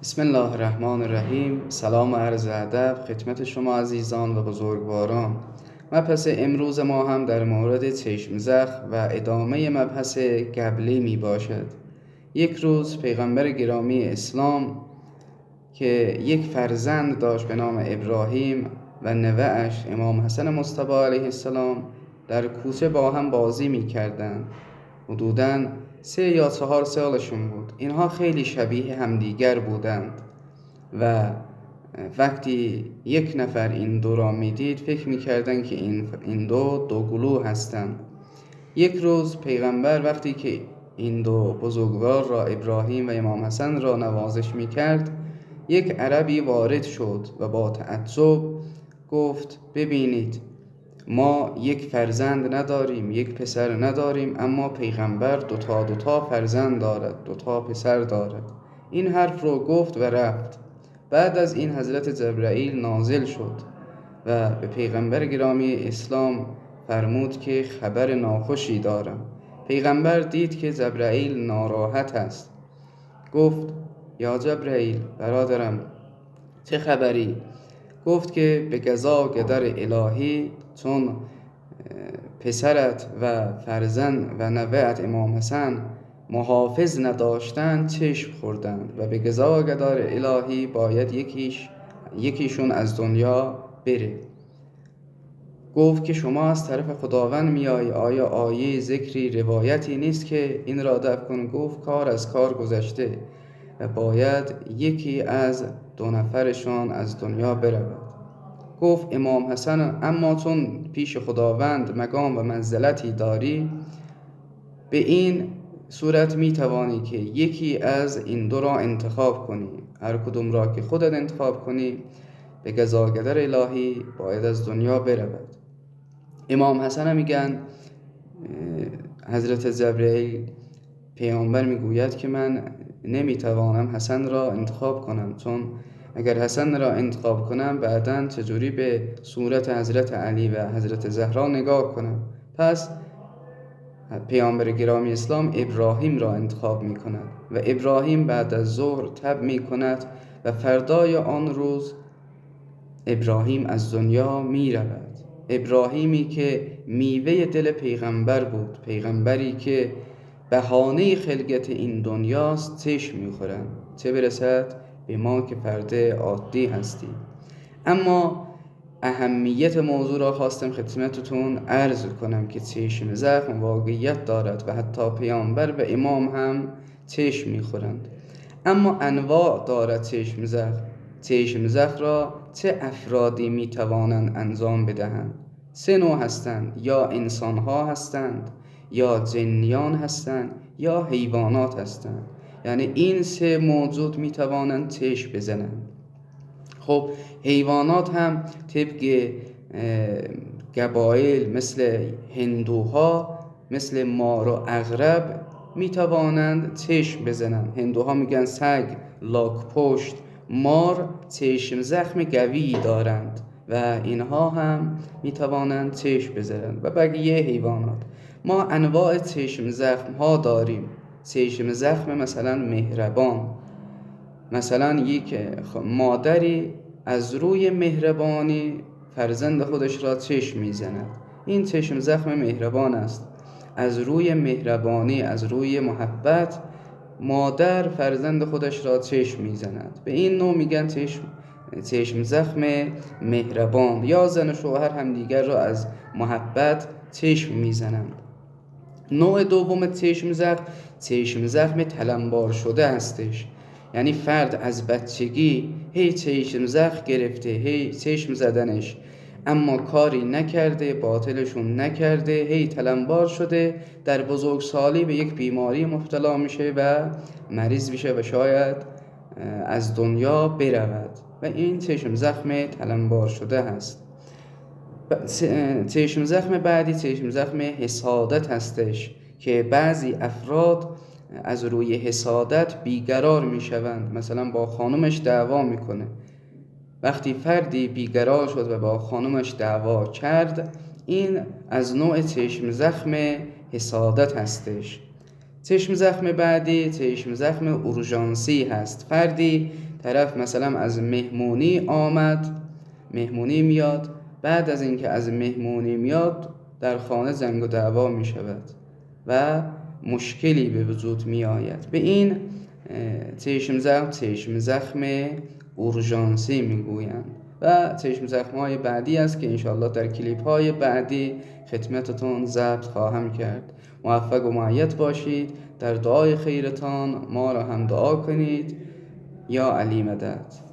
بسم الله الرحمن الرحیم. سلام و عرض ادب خدمت شما عزیزان و بزرگواران. مبحث امروز ما هم در مورد چشم زخم و ادامه مبحث قبلی می باشد. یک روز پیغمبر گرامی اسلام که یک فرزند داشت به نام ابراهیم و نوه‌اش امام حسن مصطفی علیه السلام در کوچه با هم بازی می کردند. حدوداً 3 یا 4 سالشون بود. اینها خیلی شبیه همدیگر بودند و وقتی یک نفر این دو را میدید فکر میکردن که این دو گلو هستند. یک روز پیغمبر وقتی که این دو بزرگوار را ابراهیم و امام حسن را نوازش میکرد، یک عربی وارد شد و با تعجب گفت ببینید، ما یک فرزند نداریم، یک پسر نداریم، اما پیغمبر دوتا فرزند دارد، دوتا پسر دارد. این حرف رو گفت و رفت. بعد از این حضرت جبرائیل نازل شد و به پیغمبر گرامی اسلام فرمود که خبر ناخوشی دارم. پیغمبر دید که جبرائیل ناراحت است. گفت یا جبرائیل برادرم، چه خبری؟ گفت که به قضا قدر الهی، چون پسرت و فرزند و نوه‌ات امام حسن محافظ نداشتند چشم خوردند و به قضا قدر الهی باید یکیشون از دنیا بره. گفت که شما از طرف خداوند میایی، آیا آیه ذکری روایتی نیست که این را دفع کن؟ گفت کار از کار گذشته و باید یکی از 2 نفرشان از دنیا برود. گفت امام حسن اما چون پیش خداوند مقام و منزلتی داری، به این صورت می توانی که یکی از این 2 را انتخاب کنی. هر کدوم را که خودت انتخاب کنی به قضا قدر الهی باید از دنیا برود. امام حسن میگن حضرت جبرئیل پیامبر میگوید که من نمیتوانم حسن را انتخاب کنم، چون اگر حسن را انتخاب کنم بعداً چجوری به صورت حضرت علی و حضرت زهرا نگاه کنم؟ پس پیامبر گرامی اسلام ابراهیم را انتخاب می کند و ابراهیم بعد از ظهر تب می کند و فردای آن روز ابراهیم از دنیا می رود. ابراهیمی که میوه دل پیغمبر بود، پیغمبری که بهانه خلقت این دنیاست، چشم می‌خورند، چه برسد به ما که فرد عادی هستیم. اما اهمیت موضوع را خواستم خدمتتون عرض کنم که چشم زخم واقعیت دارد و حتی پیامبر و امام هم چشم می‌خورند. اما انواع دارد چشم زخم. چشم زخم را چه افرادی می‌توانند انجام بدهند؟ 3 نوع هستند: یا انسان‌ها هستند، یا جنیان هستند، یا حیوانات هستند. یعنی این 3 موجود می‌توانند چشم بزنند. خب حیوانات هم طبق قبایل مثل هندوها، مثل مار و عقرب میتوانند چشم بزنند. هندوها میگن سگ، لاک پشت، مار چشم زخم قوی دارند و اینها هم میتوانند چشم بزنند و بقیه حیوانات. ما انواع چشم زخم ها داریم. چشم زخم مثلا مهربان، مثلا یک مادری از روی مهربانی فرزند خودش را چشم میزند، این چشم زخم مهربان است. از روی مهربانی، از روی محبت مادر فرزند خودش را چشم میزند، به این نوع میگن چشم زخم مهربان. یا زن و شوهر همدیگر را از محبت چشم میزنند. نوع دوم چشم زخم تلمبار شده هستش. یعنی فرد از بچگی هی چشم زخم گرفته، هی چشم زدنش، اما کاری نکرده، باطلشون نکرده، هی تلمبار شده، در بزرگسالی به یک بیماری مبتلا میشه و مریض میشه و شاید از دنیا برود و این چشم زخم تلمبار شده هست. چشم زخم بعدی چشم زخم حسادت هستش که بعضی افراد از روی حسادت بیقرار میشوند. مثلا با خانومش دعوا میکنه. وقتی فردی بیقرار شد و با خانومش دعوا کرد، این از نوع چشم زخم حسادت هستش. چشم زخم بعدی چشم زخم اورژانسی هست. فردی طرف مثلا از مهمونی آمد، مهمونی میاد، بعد از اینکه از مهمونی میاد در خانه زنگ و دعوا می شود و مشکلی به وجود می آید. به این چشم زخم اورژانسی می گویند و چشم زخم های بعدی است که انشاءالله در کلیپ های بعدی خدمتتون ضبط خواهم کرد. موفق و مؤید باشید. در دعای خیرتان ما را هم دعا کنید. یا علی مدد.